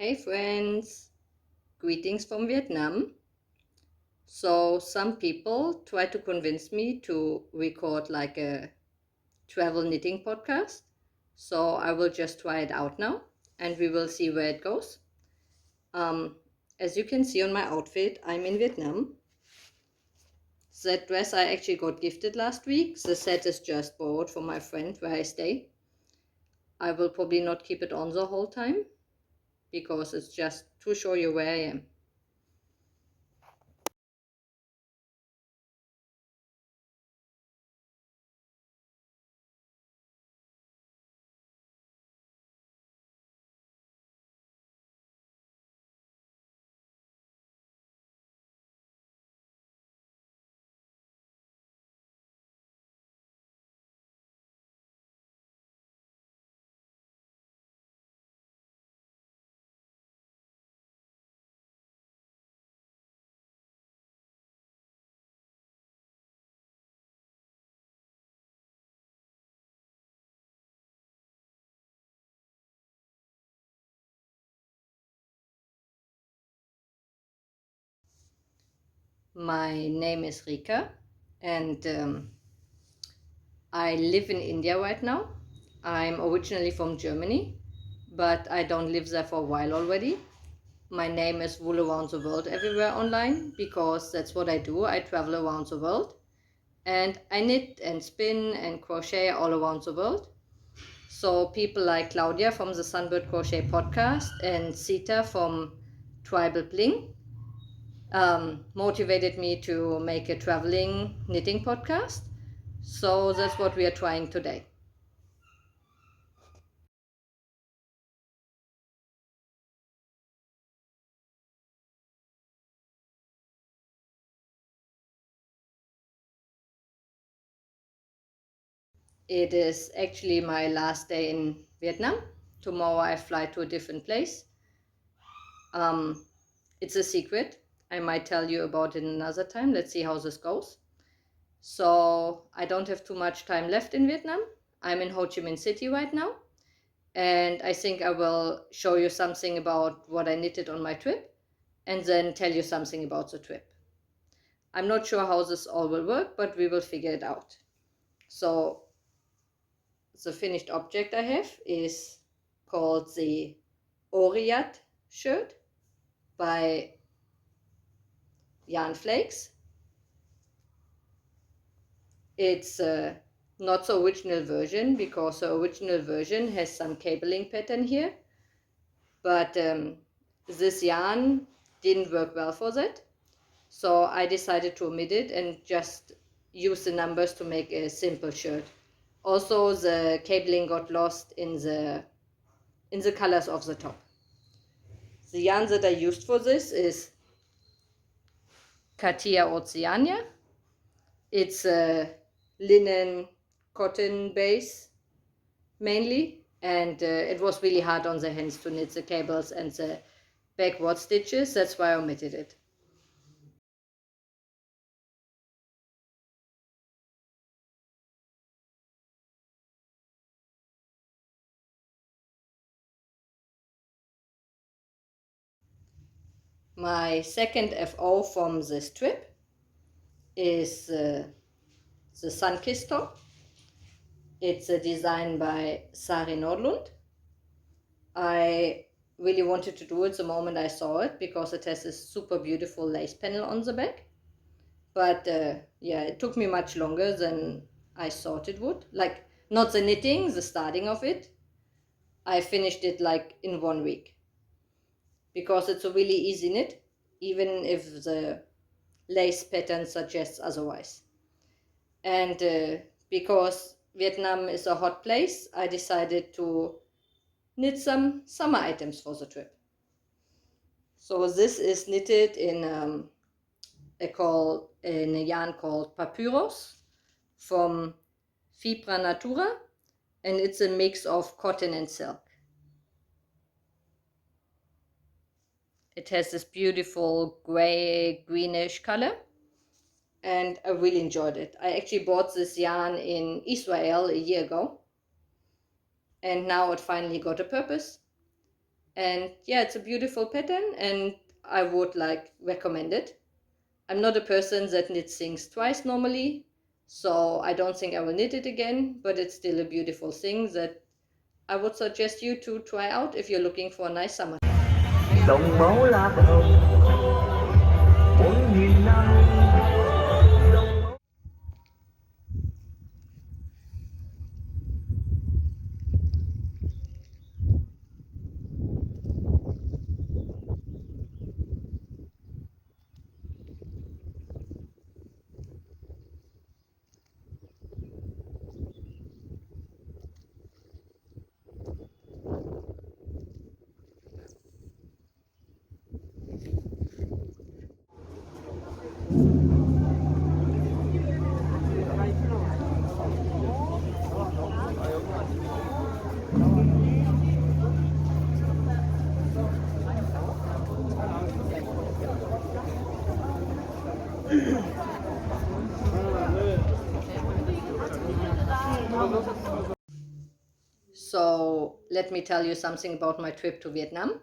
Hey friends, greetings from Vietnam. So some people try to convince me to record like a travel knitting podcast. So I will just try it out now and we will see where it goes. Um, as you can see on my outfit, I'm in Vietnam. That dress I actually got gifted last week. The set is just borrowed from my friend where I stay. I will probably not keep it on the whole time because it's just to show you where I am. My name is Rika and I live in India right now. I'm originally from Germany, but I don't live there for a while already. My name is Wool Around the World everywhere online because that's what I do. I travel around the world and I knit and spin and crochet all around the world. So people like Claudia from the Sunbird Crochet podcast and Sita from Tribal Bling motivated me to make a traveling knitting podcast. So that's what we are trying today. It is actually my last day in Vietnam. Tomorrow I fly to a different place. Um, it's a secret. I might tell you about it another time. Let's see how this goes. So I don't have too much time left in Vietnam. I'm in Ho Chi Minh City right now. And I think I will show you something about what I knitted on my trip and then tell you something about the trip. I'm not sure how this all will work, but we will figure it out. So the finished object I have is called the Oriat shirt by Yarn Flakes. It's not the original version because the original version has some cabling pattern here, but this yarn didn't work well for that. So I decided to omit it and just use the numbers to make a simple shirt. Also, the cabling got lost in the colors of the top. The yarn that I used for this is Katia Oceania. It's a linen cotton base mainly, and it was really hard on the hands to knit the cables and the backward stitches. That's why I omitted it. My second FO from this trip is the Sunkissed top. It's a design by Sari Nordlund. I really wanted to do it the moment I saw it because it has this super beautiful lace panel on the back. But yeah, it took me much longer than I thought it would. Like, not the knitting, the starting of it. I finished it like in 1 week because it's a really easy knit, even if the lace pattern suggests otherwise. And because Vietnam is a hot place, I decided to knit some summer items for the trip. So this is knitted in a yarn called Papyrus from Fibra Natura, and it's a mix of cotton and silk. It has this beautiful gray greenish color, and I really enjoyed it. I actually bought this yarn in Israel a year ago, and now it finally got a purpose. And yeah, it's a beautiful pattern and I would like recommend it. I'm not a person that knits things twice normally, so I don't think I will knit it again, but it's still a beautiful thing that I would suggest you to try out if you're looking for a nice summer. Dòng máu lá thơm 4.000 năm. So let me tell you something about my trip to Vietnam.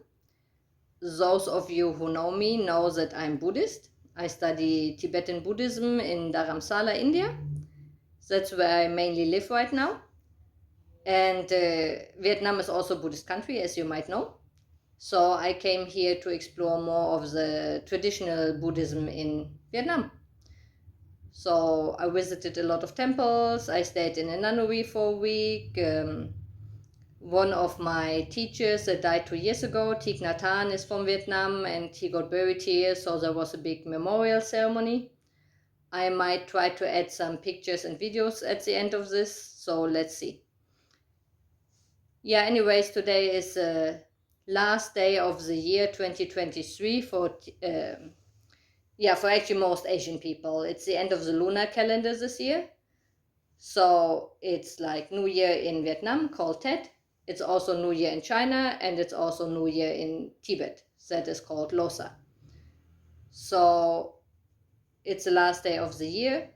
Those of you who know me know that I'm Buddhist. I study Tibetan Buddhism in Dharamsala, India. That's where I mainly live right now. And Vietnam is also a Buddhist country, as you might know. So I came here to explore more of the traditional Buddhism in Vietnam. So I visited a lot of temples. I stayed in a nunnery for a week. One of my teachers that died 2 years ago, Thich Nhat Hanh, is from Vietnam and he got buried here, so there was a big memorial ceremony. I might try to add some pictures and videos at the end of this, so let's see. Yeah, anyways, today is the last day of the year 2023 for actually most Asian people. It's the end of the lunar calendar this year. So it's like New Year in Vietnam called Tet. It's also New Year in China, and it's also New Year in Tibet. That is called Losar. So it's the last day of the year.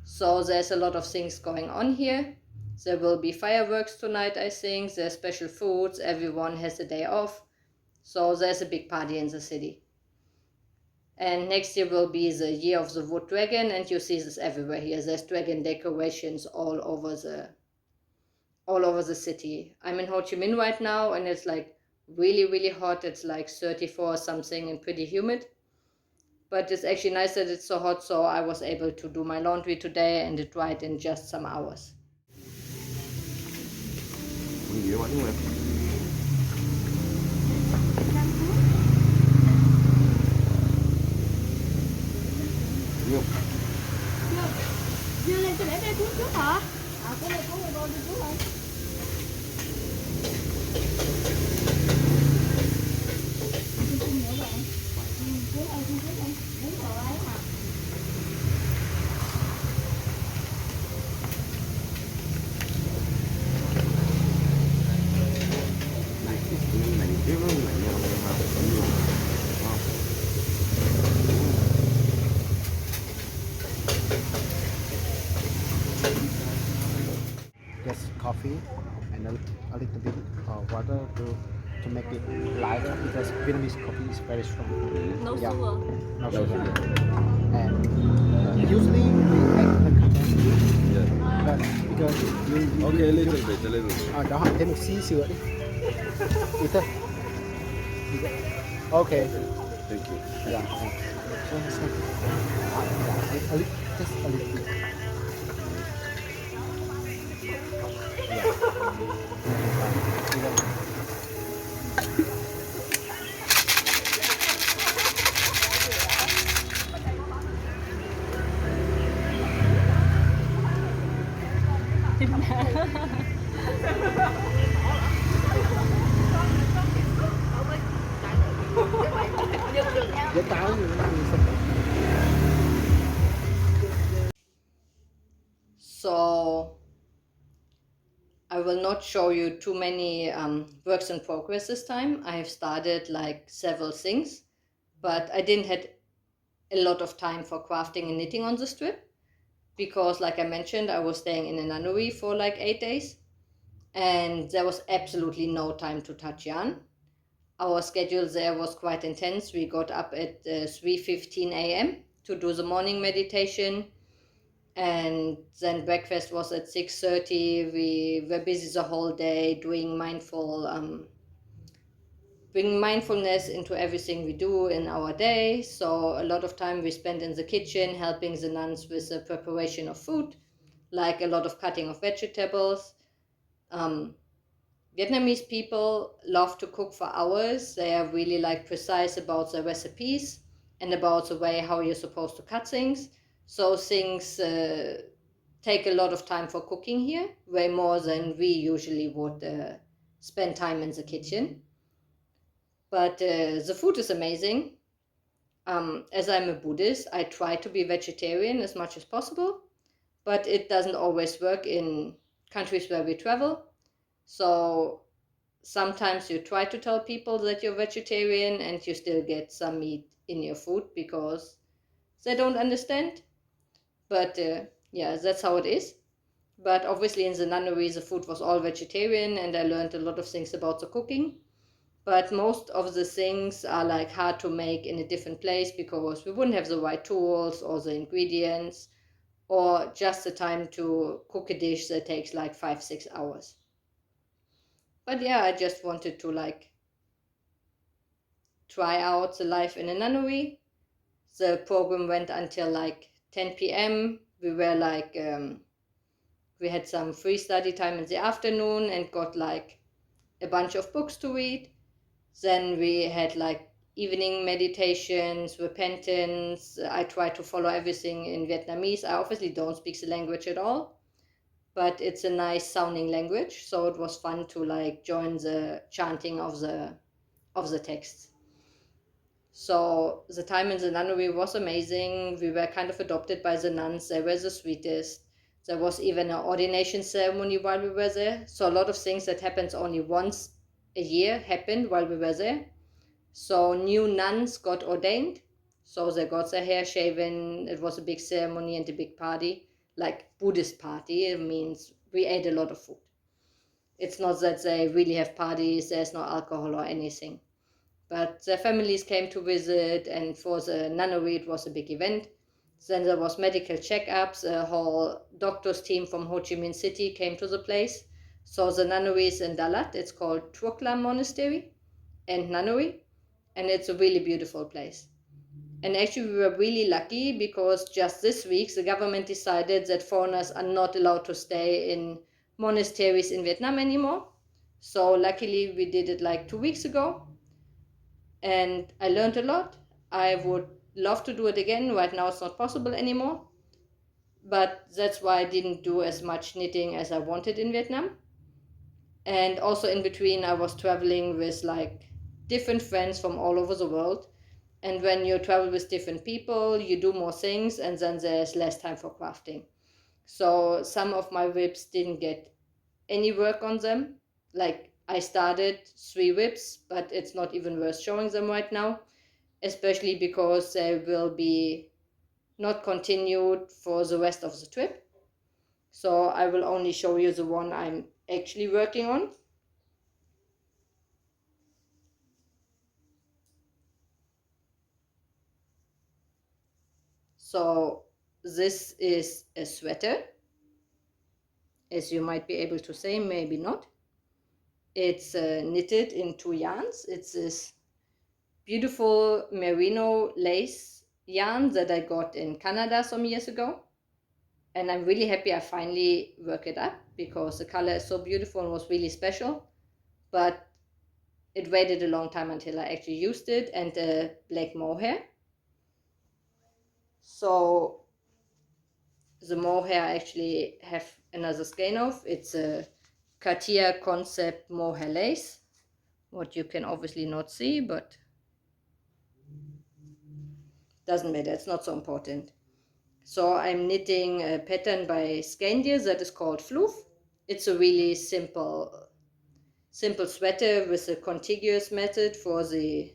So there's a lot of things going on here. There will be fireworks tonight, I think. There's special foods. Everyone has a day off. So there's a big party in the city. And next year will be the year of the wood dragon, and you see this everywhere here. There's dragon decorations all over the city. I'm in Ho Chi Minh right now, and it's like really, really hot. It's like 34 something and pretty humid. But it's actually nice that it's so hot, so I was able to do my laundry today, and it dried in just some hours. Đưa lên tôi để đây cuốn trước hả? Cuốn này cuốn rồi đi trước rồi. Cuốn nữa bạn. Cuốn ơi, cuốn trước đây. Cuốn rồi ấy hả? Này trước nó lạnh nhau just coffee and a little bit water to make it lighter because Vietnamese coffee is very strong. No Yeah. sugar. No sugar. And usually we add the condensed Yeah. but because you Okay, a little bit. đó họ thêm một xí sữa đi. Đi thôi. Okay. Thank you. Yeah. Just a little bit. Với táo như thế này xong. So I will not show you too many works in progress this time. I have started like several things, but I didn't had a lot of time for crafting and knitting on this trip because, like I mentioned, I was staying in a nunnery for like 8 days and there was absolutely no time to touch yarn. our schedule there was quite intense. We got up at 3:15 a.m. to do the morning meditation, and then breakfast was at 6:30. We were busy the whole day doing bringing mindfulness into everything we do in our day. So a lot of time we spent in the kitchen helping the nuns with the preparation of food, like a lot of cutting of vegetables. Vietnamese people love to cook for hours. They are really like precise about the recipes and about the way how you're supposed to cut things. So things take a lot of time for cooking here, way more than we usually would spend time in the kitchen. But the food is amazing. As I'm a Buddhist, I try to be vegetarian as much as possible, but it doesn't always work in countries where we travel. So sometimes you try to tell people that you're vegetarian and you still get some meat in your food because they don't understand. But yeah, that's how it is. But obviously in the nunnery, the food was all vegetarian and I learned a lot of things about the cooking. But most of the things are like hard to make in a different place because we wouldn't have the right tools or the ingredients or just the time to cook a dish that takes like 5-6 hours. But yeah, I just wanted to like try out the life in a nunnery. The program went until like 10 p.m. We were like, we had some free study time in the afternoon and got like a bunch of books to read. Then we had like evening meditations, repentance. I tried to follow everything in Vietnamese. I obviously don't speak the language at all, but it's a nice sounding language. So it was fun to like join the chanting of the texts. So the time in the nunnery was amazing. We were kind of adopted by the nuns. They were the sweetest. There was even an ordination ceremony while we were there. So a lot of things that happens only once a year happened while we were there. So new nuns got ordained. So they got their hair shaven. It was a big ceremony and a big party, like Buddhist party. It means we ate a lot of food. It's not that they really have parties. There's no alcohol or anything. But their families came to visit, and for the nunnery it was a big event. Then there was medical checkups. A whole doctor's team from Ho Chi Minh City came to the place. So the nunnery is in Dalat. It's called Truc Lam Monastery and Nunnery, and it's a really beautiful place. And actually we were really lucky because just this week the government decided that foreigners are not allowed to stay in monasteries in Vietnam anymore. So luckily we did it like 2 weeks ago, and I learned a lot. I would love to do it again. Right now it's not possible anymore, but that's why I didn't do as much knitting as I wanted in Vietnam. And also in between I was traveling with like different friends from all over the world, and when you travel with different people you do more things and then there's less time for crafting. So some of my whips didn't get any work on them. Like I started 3 whips, but it's not even worth showing them right now, especially because they will be not continued for the rest of the trip. So I will only show you the one I'm actually working on. So this is a sweater, as you might be able to say, maybe not. It's knitted in 2 yarns. It's this beautiful merino lace yarn that I got in Canada some years ago. And I'm really happy I finally worked it up because the color is so beautiful and was really special. But it waited a long time until I actually used it, and black mohair. So the mohair I actually have another skein of. It's a Cartier Concept mohair lace, what you can obviously not see, but doesn't matter, it's not so important. So I'm knitting a pattern by Scandia that is called Floof. It's a really simple sweater with a contiguous method for the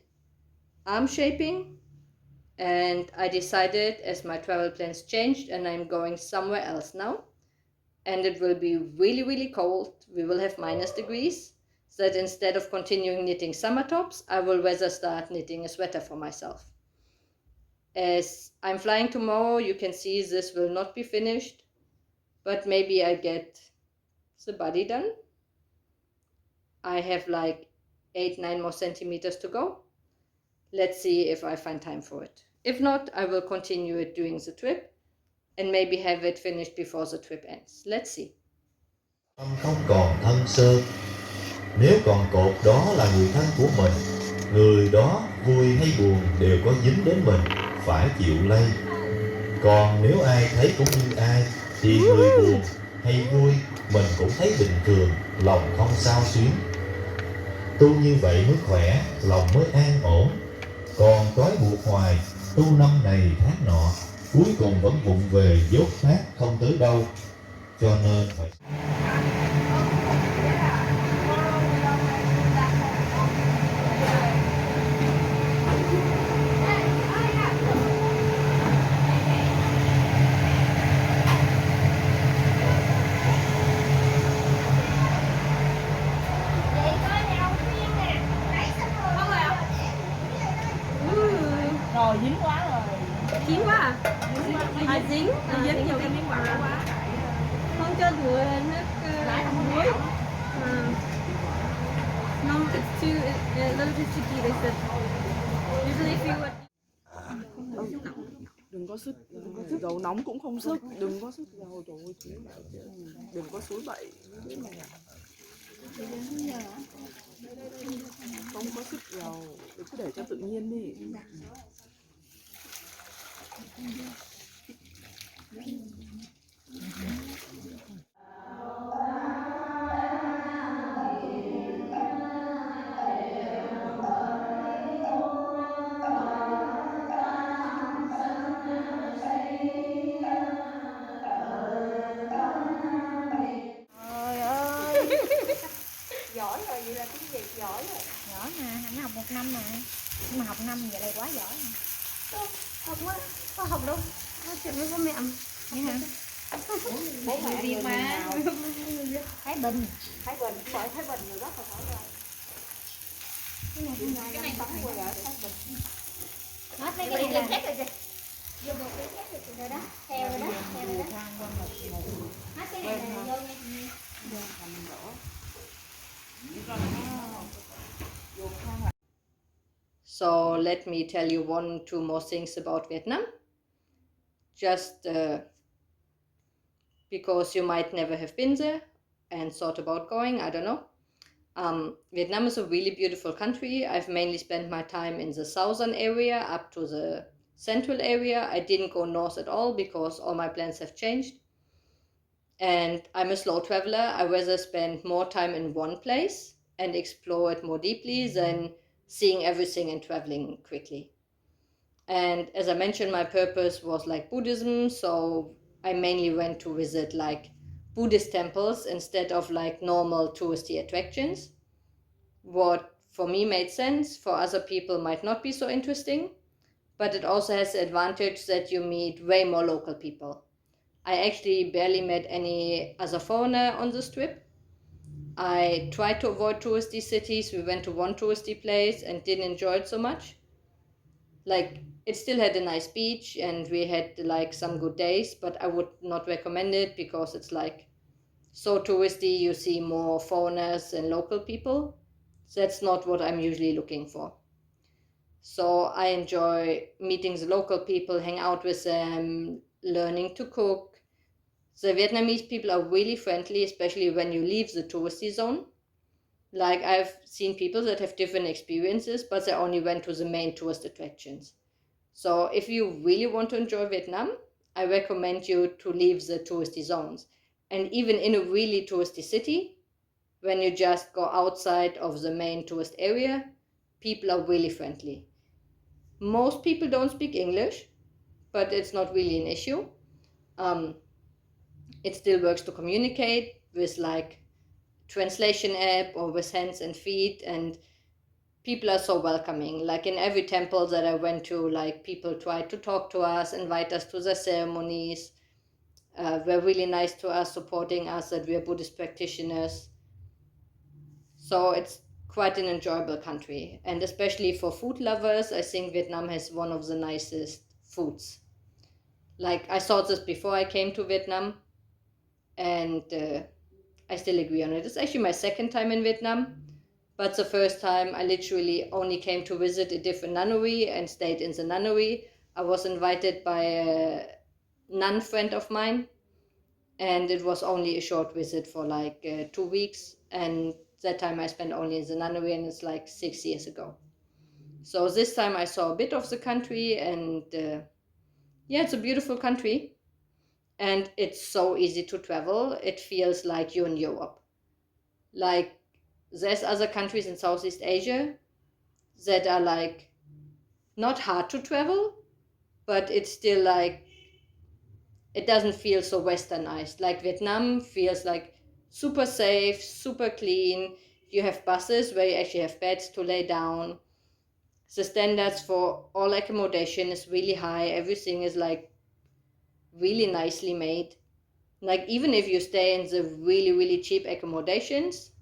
arm shaping. And I decided, as my travel plans changed and I'm going somewhere else now, and it will be really, really cold. We will have -degrees. that instead of continuing knitting summer tops, I will rather start knitting a sweater for myself. As I'm flying tomorrow, you can see this will not be finished, but maybe I get the body done. I have like 8-9 more centimeters to go. Let's see if I find time for it. If not, I will continue it during the trip and maybe have it finished before the trip ends. Let's see. Không còn thân sơn, nếu còn cột đó là người thân của mình, người đó vui hay buồn đều có dính đến mình, phải chịu lây. Còn nếu ai thấy cũng như ai, thì người buồn hay vui mình cũng thấy bình thường, lòng không sao xuyến. Tu như vậy mới khỏe, lòng mới an ổn. Còn trói buộc hoài, tu năm này tháng nọ, cuối cùng vẫn vụng về dốt nát không tới đâu. Cho nên phải Rồi dính quá rồi. Chín quá à? Dính Dính nhiều cái miếng quả quá. Không cho thừa nước muối. No, it's too a little bit sticky. They said. Usually if you would. Đừng có sức dầu nóng cũng không sức, đừng có sức dầu, trời ơi chị, đừng có suối bậy, không có sức dầu, cứ để cho tự nhiên đi. Giỏi rồi, vậy là tiếng Việt giỏi rồi. Giỏi mà, anh học 1 năm mà. Nhưng mà học 5 vậy là quá giỏi rồi. Không quá, có học đâu. Nói chuyện với bố mẹ. Vậy hả? Bố mẹ Việt mà. Thái Bình. Thái Bình, bởi Thái Bình nhiều rất là giỏi rồi. Cái này bắn qua ở Thái Bình. Hết mấy cái này là rồi. Vô một cái khác rồi đó. Theo rồi đó, theo rồi đó. Hết cái này là vô nha. So let me tell you 1-2 more things about Vietnam. Just because you might never have been there and thought about going, I don't know. Vietnam is a really beautiful country. I've mainly spent my time in the southern area up to the central area. I didn't go north at all because all my plans have changed. And I'm a slow traveler. I rather spend more time in one place and explore it more deeply than seeing everything and traveling quickly. And as I mentioned, my purpose was like Buddhism, so I mainly went to visit like Buddhist temples instead of like normal touristy attractions. What for me made sense, for other people might not be so interesting, but it also has the advantage that you meet way more local people. I actually barely met any other foreigner on this trip. I tried to avoid touristy cities. We went to one touristy place and didn't enjoy it so much. Like, it still had a nice beach and we had like some good days, but I would not recommend it because it's like so touristy. You see more foreigners and local people. That's not what I'm usually looking for. So I enjoy meeting the local people, hang out with them, learning to cook. The Vietnamese people are really friendly, especially when you leave the touristy zone. Like, I've seen people that have different experiences, but they only went to the main tourist attractions. So if you really want to enjoy Vietnam, I recommend you to leave the touristy zones. And even in a really touristy city, when you just go outside of the main tourist area, people are really friendly. Most people don't speak English, but it's not really an issue. It still works to communicate with like translation app or with hands and feet, and people are so welcoming. Like in every temple that I went to, like people tried to talk to us, invite us to the ceremonies, were really nice to us, supporting us that we are Buddhist practitioners. So it's quite an enjoyable country. And especially for food lovers, I think Vietnam has one of the nicest foods. Like, I saw this before I came to Vietnam, and I still agree on it. It's actually my second time in Vietnam, but the first time I literally only came to visit a different nunnery and stayed in the nunnery. I was invited by a nun friend of mine, and it was only a short visit for like 2 weeks, and that time I spent only in the nunnery, and it's like 6 years ago. So this time I saw a bit of the country, and yeah, it's a beautiful country, and it's so easy to travel. It feels like you're in Europe. Like, there's other countries in Southeast Asia that are like not hard to travel, but it's still like, it doesn't feel so westernized. Like, Vietnam feels like super safe, super clean. You have buses where you actually have beds to lay down. The standards for all accommodation is really high. Everything is like really nicely made. Like, even if you stay in the really, really cheap accommodations,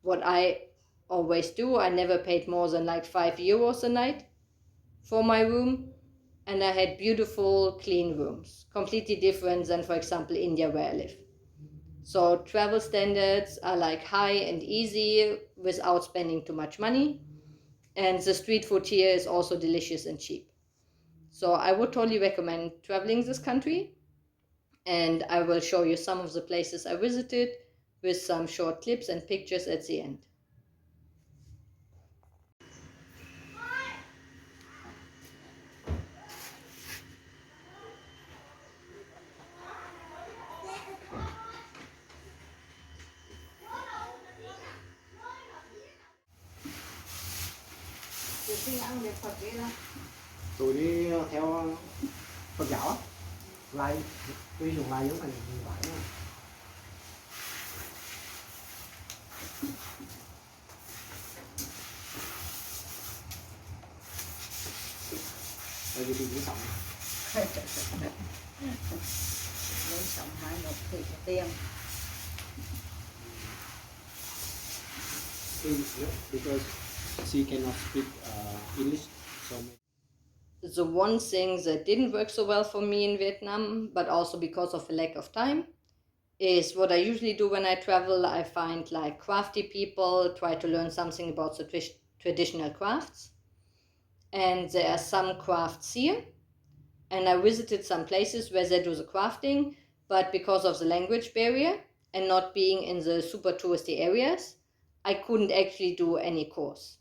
what I always do, I never paid more than like €5 a night for my room. And I had beautiful, clean rooms, completely different than, for example, India, where I live. So travel standards are like high and easy without spending too much money. And the street food here is also delicious and cheap. So I would totally recommend traveling this country. And I will show you some of the places I visited with some short clips and pictures at the end. Tôi đi theo Phật giáo á, lai tôi dùng lai giống này phải mà. Đây thì cũng sống. Lên sống 21 thì có tiền. Because she cannot speak English, so The one thing that didn't work so well for me in Vietnam, but also because of a lack of time, is what I usually do when I travel. I find like crafty people, try to learn something about the traditional crafts. And there are some crafts here, and I visited some places where they do the crafting, but because of the language barrier and not being in the super touristy areas, I couldn't actually do any course.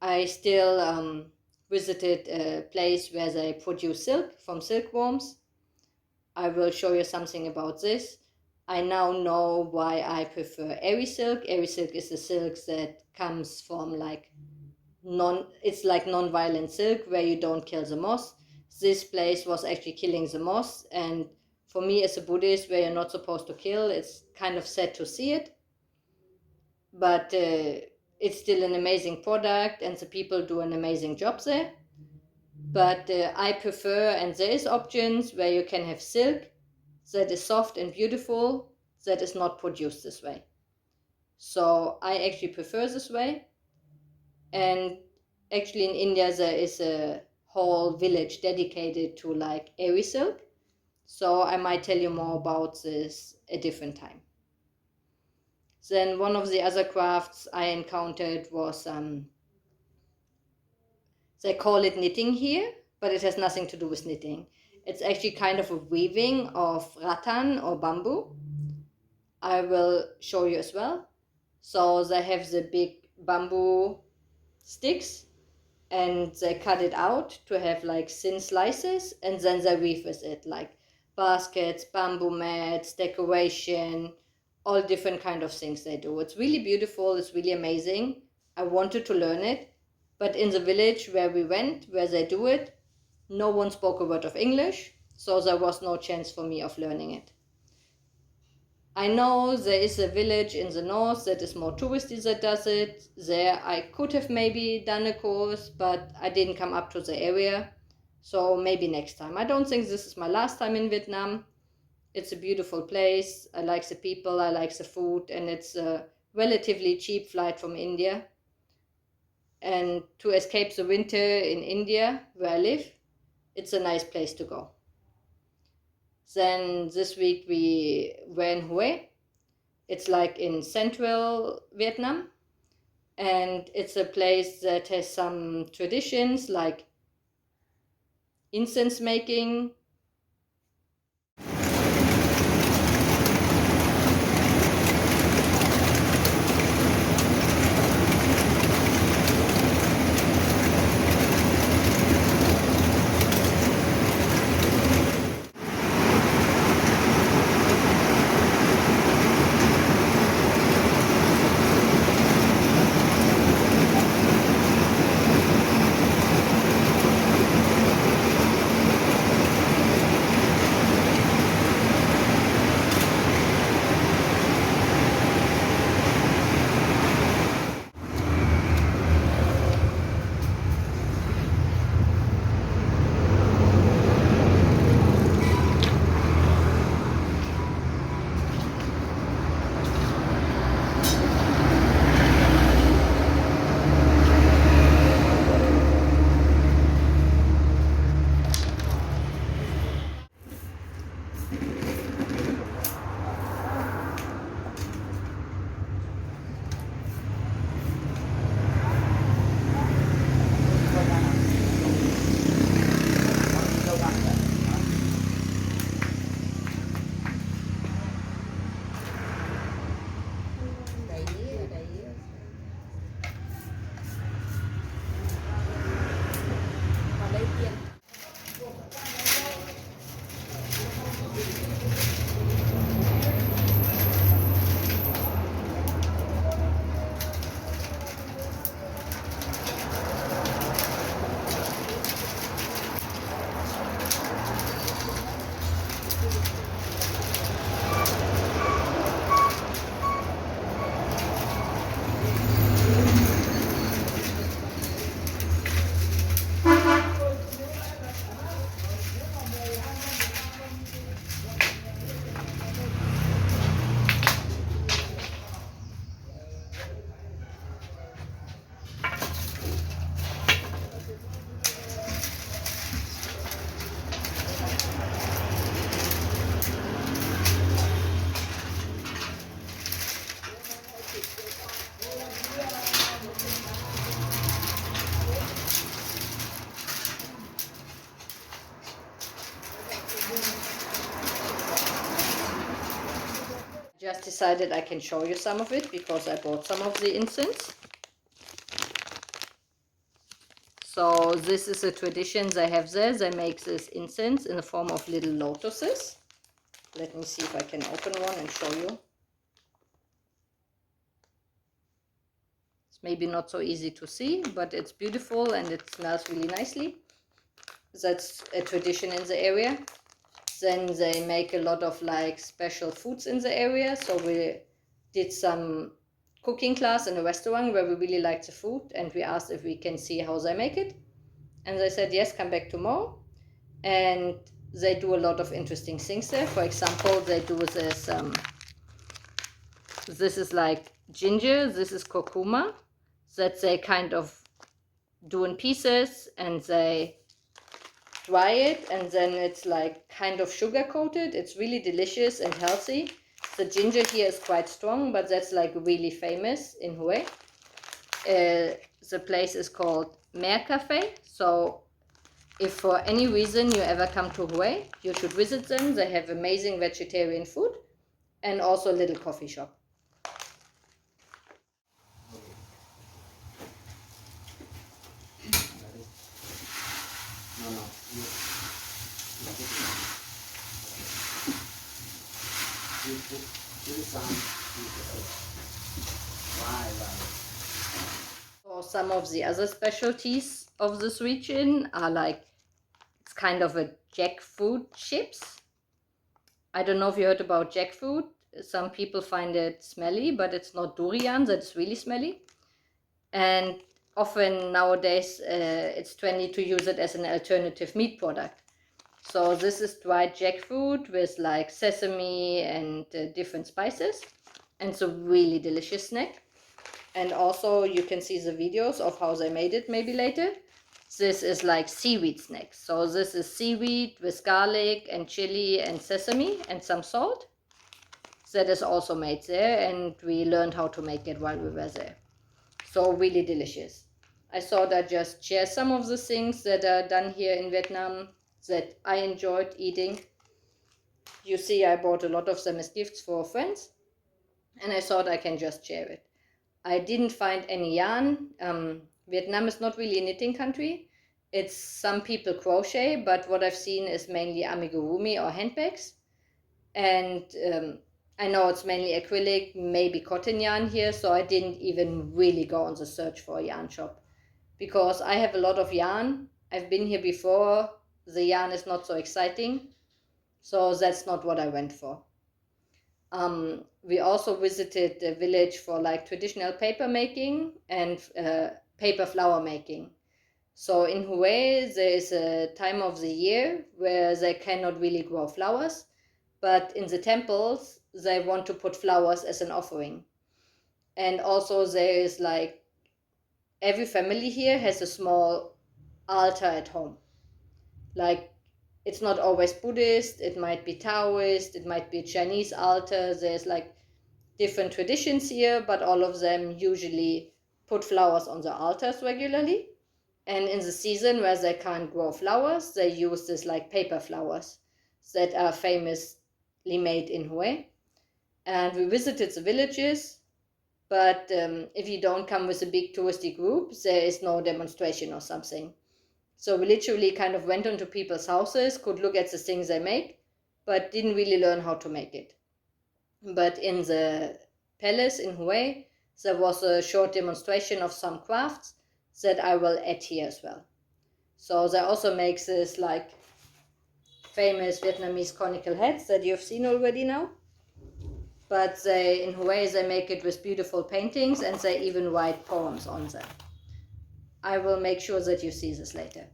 I still visited a place where they produce silk from silkworms. I will show you something about this. I now know why I prefer Eri silk. Eri silk is a silk that comes from like it's like non-violent silk where you don't kill the moth. This place was actually killing the moth, and for me as a Buddhist, where you're not supposed to kill, it's kind of sad to see it. But it's still an amazing product, and the people do an amazing job there. But I prefer, and there is options where you can have silk that is soft and beautiful, that is not produced this way. So I actually prefer this way. And actually in India there is a whole village dedicated to like Eri silk. So I might tell you more about this a different time. Then one of the other crafts I encountered was, they call it knitting here, but it has nothing to do with knitting. It's actually kind of a weaving of rattan or bamboo. I will show you as well. So they have the big bamboo sticks, and they cut it out to have like thin slices, and then they weave with it like baskets, bamboo mats, decoration, all different kind of things they do. It's really beautiful. It's really amazing. I wanted to learn it, but in the village where we went, where they do it, no one spoke a word of English, so there was no chance for me of learning it. I know there is a village in the north that is more touristy that does it. There I could have maybe done a course, but I didn't come up to the area, so maybe next time. I don't think this is my last time in Vietnam. It's a beautiful place. I like the people, I like the food, and it's a relatively cheap flight from India. And to escape the winter in India, where I live, it's a nice place to go. Then this week we were in Hue. It's like in central Vietnam. And it's a place that has some traditions like incense making. Just decided I can show you some of it because I bought some of the incense. So this is a tradition they have there. They make this incense in the form of little lotuses. Let me see if I can open one and show you. It's maybe not so easy to see, but it's beautiful and it smells really nicely. That's a tradition in the area. Then they make a lot of like special foods in the area. So we did some cooking class in a restaurant where we really liked the food, and we asked if we can see how they make it. And they said, yes, come back tomorrow. And they do a lot of interesting things there. For example, they do this, this is like ginger, this is curcuma, that they kind of do in pieces and they dry it, and then it's like kind of sugar coated. It's really delicious and healthy. The ginger here is quite strong, but that's like really famous in Hue. The place is called Mer Cafe. So if for any reason you ever come to Hue, you should visit them. They have amazing vegetarian food and also a little coffee shop. So some of the other specialties of this region are like, it's kind of a jackfruit chips. I don't know if you heard about jackfruit. Some people find it smelly, but it's not durian, that's really smelly. And often nowadays it's trendy to use it as an alternative meat product. So this is dried jackfruit with like sesame and different spices. and it's a really delicious snack. And also you can see the videos of how they made it maybe later. This is like seaweed snacks. So this is seaweed with garlic and chili and sesame and some salt. That is also made there, and we learned how to make it while we were there. So really delicious. I thought I'd just share some of the things that are done here in Vietnam that I enjoyed eating. You see, I bought a lot of them as gifts for friends, and I thought I can just share it. I didn't find any yarn. Vietnam is not really a knitting country. It's some people crochet, but what I've seen is mainly amigurumi or handbags. And I know it's mainly acrylic, maybe cotton yarn here, so I didn't even really go on the search for a yarn shop. Because I have a lot of yarn. I've been here before. The yarn is not so exciting. So that's not what I went for. We also visited the village for like traditional paper making and paper flower making. So in Hue, there is a time of the year where they cannot really grow flowers, but in the temples, they want to put flowers as an offering. And also there is like, every family here has a small altar at home. Like, it's not always Buddhist, it might be Taoist, it might be Chinese altar. There's like different traditions here, but all of them usually put flowers on the altars regularly. And in the season where they can't grow flowers, they use this like paper flowers that are famously made in Hue. And we visited the villages, but if you don't come with a big touristy group, there is no demonstration or something. So we literally kind of went onto people's houses, could look at the things they make, but didn't really learn how to make it. But in the palace in Hue, there was a short demonstration of some crafts that I will add here as well. So they also make this like famous Vietnamese conical hats that you've seen already now. But in Hue, they make it with beautiful paintings, and they even write poems on them. I will make sure that you see this later.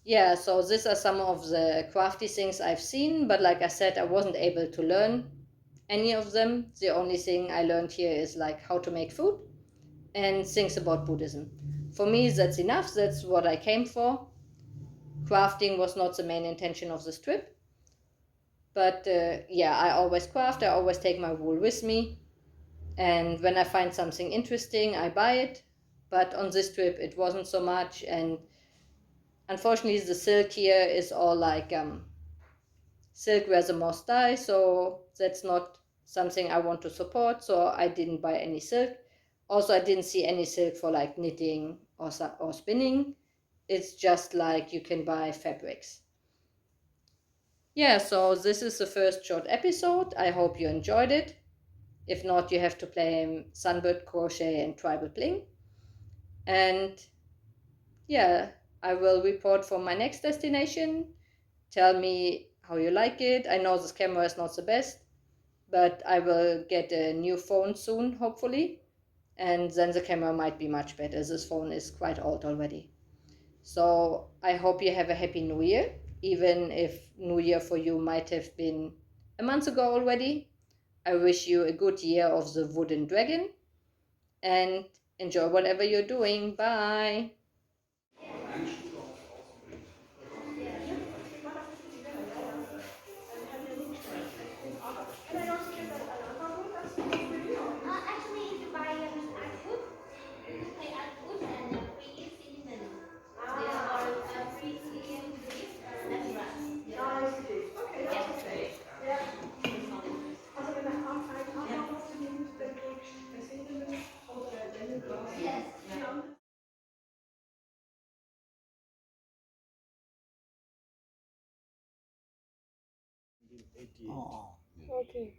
Yeah, so these are some of the crafty things I've seen, but like I said, I wasn't able to learn any of them. The only thing I learned here is like how to make food and things about Buddhism. For me, that's enough. That's what I came for. Crafting was not the main intention of this trip. But yeah, I always craft. I always take my wool with me. And when I find something interesting, I buy it. But on this trip, it wasn't so much. And unfortunately, the silk here is all like silk where the moss dies. So that's not something I want to support. So I didn't buy any silk. Also, I didn't see any silk for like knitting or spinning. It's just like you can buy fabrics. Yeah, so this is the first short episode. I hope you enjoyed it. If not, you have to play Sunbird Crochet and Tribal Bling. And yeah, I will report from my next destination. Tell me how you like it. I know this camera is not the best, but I will get a new phone soon, hopefully. And then the camera might be much better. This phone is quite old already. So I hope you have a happy New Year, even if New Year for you might have been a month ago already. I wish you a good year of the wooden dragon, and enjoy whatever you're doing. Bye! Actually, if you buy food, pay food and free cinnamon. Or free cinnamon lemongrass. Yes. Oh. Okay.